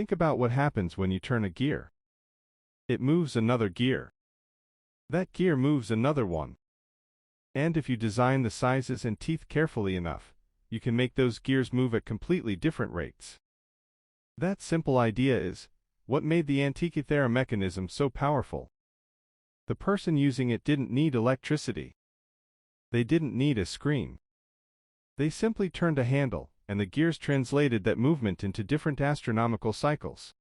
Think about what happens when you turn a gear. It moves another gear. That gear moves another one. And if you design the sizes and teeth carefully enough, you can make those gears move at completely different rates. That simple idea is what made the Antikythera mechanism so powerful. The person using it didn't need electricity. They didn't need a screen. They simply turned a handle, and the gears translated that movement into different astronomical cycles.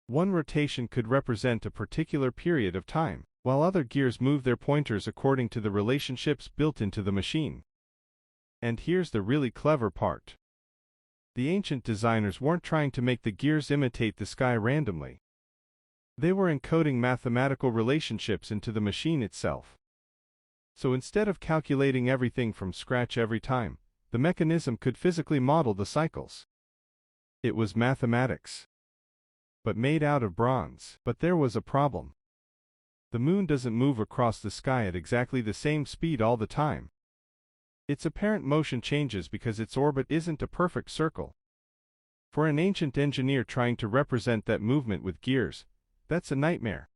One rotation could represent a particular period of time, while other gears moved their pointers according to the relationships built into the machine. And here's the really clever part. The ancient designers weren't trying to make the gears imitate the sky randomly. They were encoding mathematical relationships into the machine itself. So instead of calculating everything from scratch every time, the mechanism could physically model the cycles. It was mathematics, but made out of bronze. But there was a problem. The moon doesn't move across the sky at exactly the same speed all the time. Its apparent motion changes because its orbit isn't a perfect circle. For an ancient engineer trying to represent that movement with gears, that's a nightmare.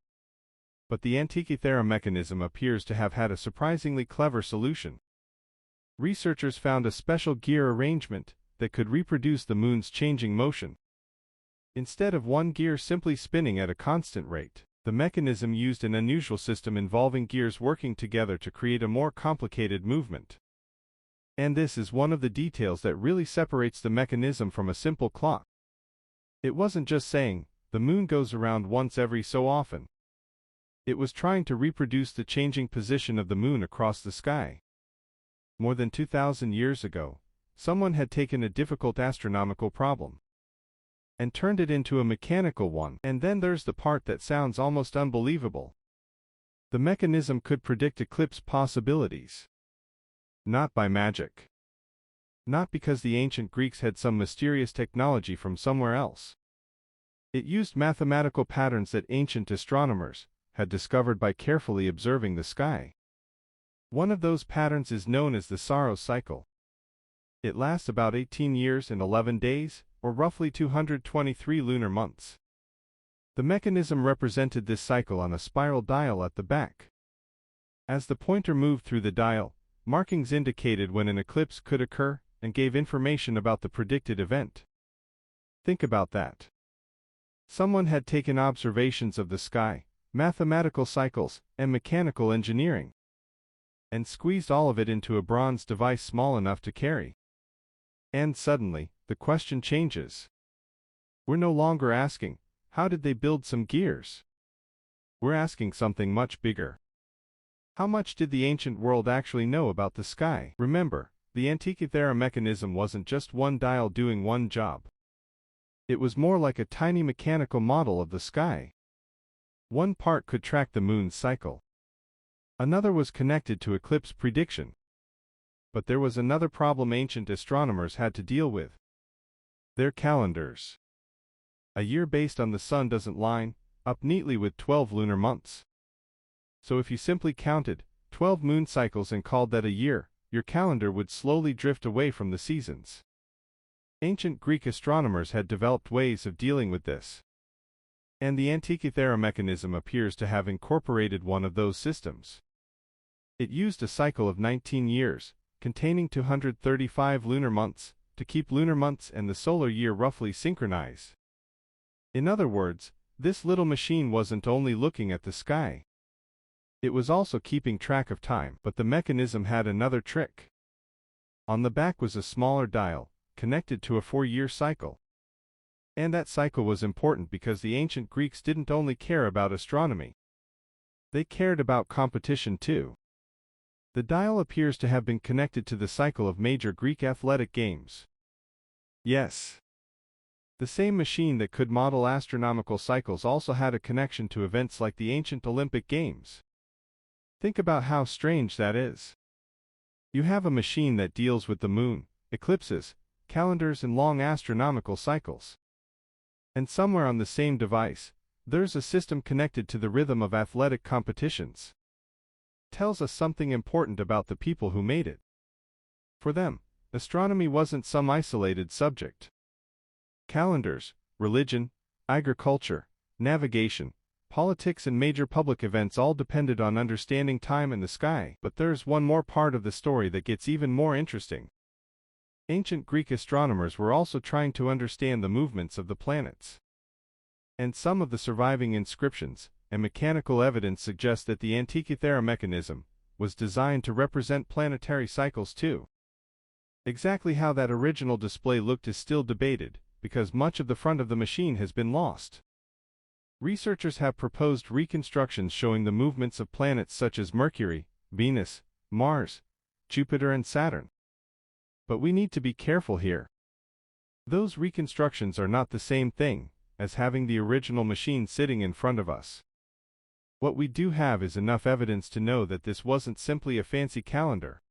But the Antikythera mechanism appears to have had a surprisingly clever solution. Researchers found a special gear arrangement that could reproduce the moon's changing motion. Instead of one gear simply spinning at a constant rate, the mechanism used an unusual system involving gears working together to create a more complicated movement. And this is one of the details that really separates the mechanism from a simple clock. It wasn't just saying, the moon goes around once every so often. It was trying to reproduce the changing position of the moon across the sky. More than 2,000 years ago, someone had taken a difficult astronomical problem and turned it into a mechanical one. And then there's the part that sounds almost unbelievable. The mechanism could predict eclipse possibilities. Not by magic. Not because the ancient Greeks had some mysterious technology from somewhere else. It used mathematical patterns that ancient astronomers had discovered by carefully observing the sky. One of those patterns is known as the Saros cycle. It lasts about 18 years and 11 days, or roughly 223 lunar months. The mechanism represented this cycle on a spiral dial at the back. As the pointer moved through the dial, markings indicated when an eclipse could occur and gave information about the predicted event. Think about that. Someone had taken observations of the sky, mathematical cycles, and mechanical engineering, and squeezed all of it into a bronze device small enough to carry. And suddenly, the question changes. We're no longer asking, how did they build some gears? We're asking something much bigger. How much did the ancient world actually know about the sky? Remember, the Antikythera mechanism wasn't just one dial doing one job. It was more like a tiny mechanical model of the sky. One part could track the moon's cycle. Another was connected to eclipse prediction. But there was another problem ancient astronomers had to deal with. Their calendars. A year based on the sun doesn't line up neatly with 12 lunar months. So if you simply counted 12 moon cycles and called that a year, your calendar would slowly drift away from the seasons. Ancient Greek astronomers had developed ways of dealing with this. And the Antikythera mechanism appears to have incorporated one of those systems. It used a cycle of 19 years, containing 235 lunar months, to keep lunar months and the solar year roughly synchronized. In other words, this little machine wasn't only looking at the sky. It was also keeping track of time, but the mechanism had another trick. On the back was a smaller dial, connected to a 4-year cycle. And that cycle was important because the ancient Greeks didn't only care about astronomy. They cared about competition too. The dial appears to have been connected to the cycle of major Greek athletic games. Yes. The same machine that could model astronomical cycles also had a connection to events like the ancient Olympic Games. Think about how strange that is. You have a machine that deals with the moon, eclipses, calendars and long astronomical cycles. And somewhere on the same device, there's a system connected to the rhythm of athletic competitions. Tells us something important about the people who made it. For them, astronomy wasn't some isolated subject. Calendars, religion, agriculture, navigation, politics and major public events all depended on understanding time in the sky. But there's one more part of the story that gets even more interesting. Ancient Greek astronomers were also trying to understand the movements of the planets. And some of the surviving inscriptions and mechanical evidence suggest that the Antikythera Mechanism was designed to represent planetary cycles too. Exactly how that original display looked is still debated, because much of the front of the machine has been lost. Researchers have proposed reconstructions showing the movements of planets such as Mercury, Venus, Mars, Jupiter and Saturn. But we need to be careful here. Those reconstructions are not the same thing as having the original machine sitting in front of us. What we do have is enough evidence to know that this wasn't simply a fancy calendar.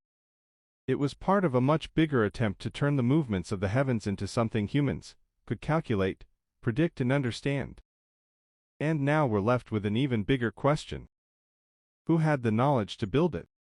It was part of a much bigger attempt to turn the movements of the heavens into something humans could calculate, predict and understand. And now we're left with an even bigger question. Who had the knowledge to build it?